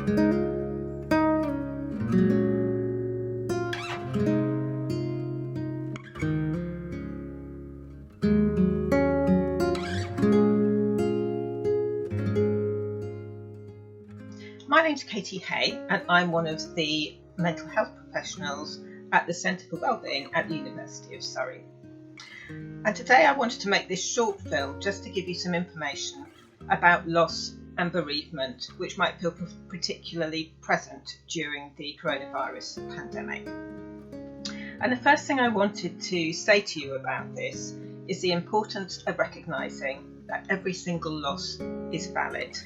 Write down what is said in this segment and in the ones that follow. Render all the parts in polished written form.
My name's Katie Hay, and I'm one of the mental health professionals at the Centre for Wellbeing at the University of Surrey. And today I wanted to make this short film just to give you some information about loss and bereavement, which might feel particularly present during the coronavirus pandemic. And the first thing I wanted to say to you about this is the importance of recognising that every single loss is valid.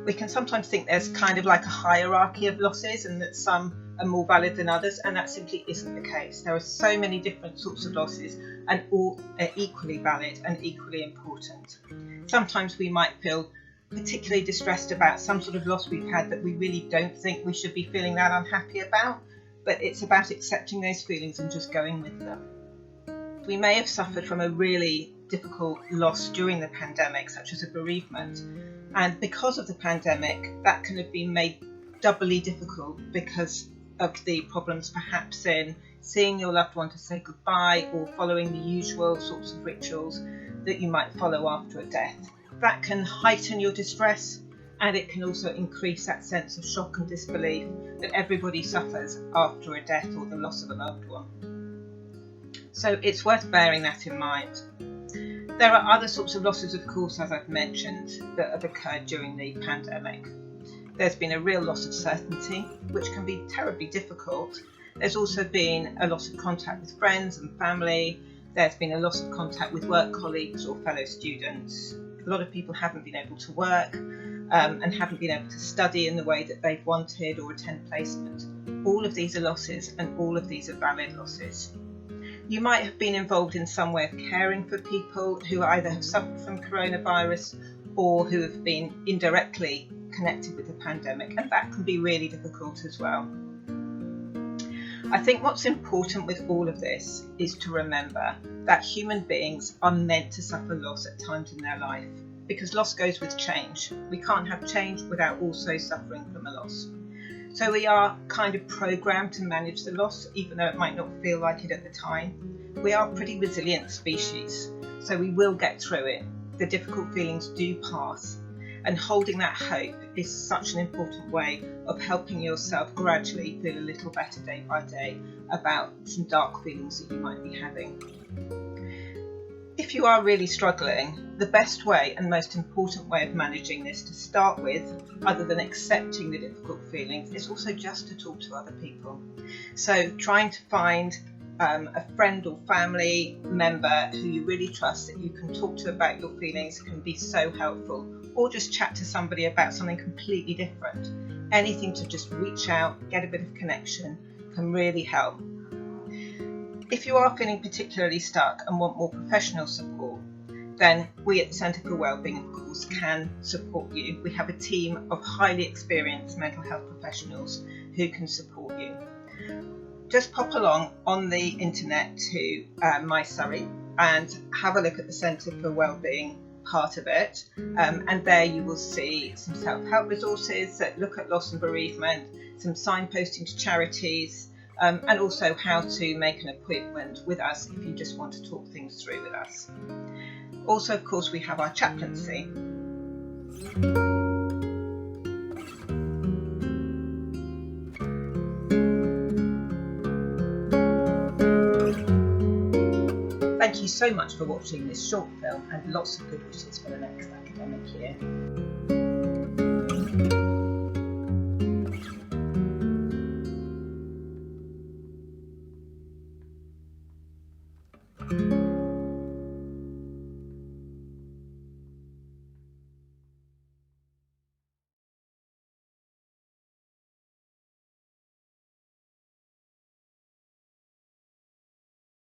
We can sometimes think there's kind of like a hierarchy of losses and that some are more valid than others, and that simply isn't the case. There are so many different sorts of losses and all are equally valid and equally important. Sometimes we might feel particularly distressed about some sort of loss we've had that we really don't think we should be feeling that unhappy about, but it's about accepting those feelings and just going with them. We may have suffered from a really difficult loss during the pandemic, such as a bereavement, and because of the pandemic that can have been made doubly difficult because of the problems perhaps in seeing your loved one to say goodbye or following the usual sorts of rituals that you might follow after a death. That can heighten your distress, and it can also increase that sense of shock and disbelief that everybody suffers after a death or the loss of a loved one. So it's worth bearing that in mind. There are other sorts of losses, of course, as I've mentioned, that have occurred during the pandemic. There's been a real loss of certainty, which can be terribly difficult. There's also been a loss of contact with friends and family. There's been a loss of contact with work colleagues or fellow students. A lot of people haven't been able to work and haven't been able to study in the way that they've wanted or attend placement. All of these are losses, and all of these are valid losses. You might have been involved in some way of caring for people who either have suffered from coronavirus or who have been indirectly connected with the pandemic, and that can be really difficult as well. I think what's important with all of this is to remember that human beings are meant to suffer loss at times in their life, because loss goes with change. We can't have change without also suffering from a loss. So we are kind of programmed to manage the loss, even though it might not feel like it at the time. We are a pretty resilient species, so we will get through it. The difficult feelings do pass, and holding that hope is such an important way of helping yourself gradually feel a little better day by day about some dark feelings that you might be having. If you are really struggling, the best way and most important way of managing this to start with, other than accepting the difficult feelings, is also just to talk to other people. So trying to find a friend or family member who you really trust that you can talk to about your feelings can be so helpful, or just chat to somebody about something completely different. Anything to just reach out, get a bit of connection can really help. If you are feeling particularly stuck and want more professional support, then we at the Centre for Wellbeing, of course, can support you. We have a team of highly experienced mental health professionals who can support you. Just pop along on the internet to My Surrey and have a look at the Centre for Wellbeing part of it, and there you will see some self-help resources that look at loss and bereavement, some signposting to charities, and also how to make an appointment with us if you just want to talk things through with us. Also, of course, we have our chaplaincy. Thank you so much for watching this short film, and lots of good wishes for the next academic year.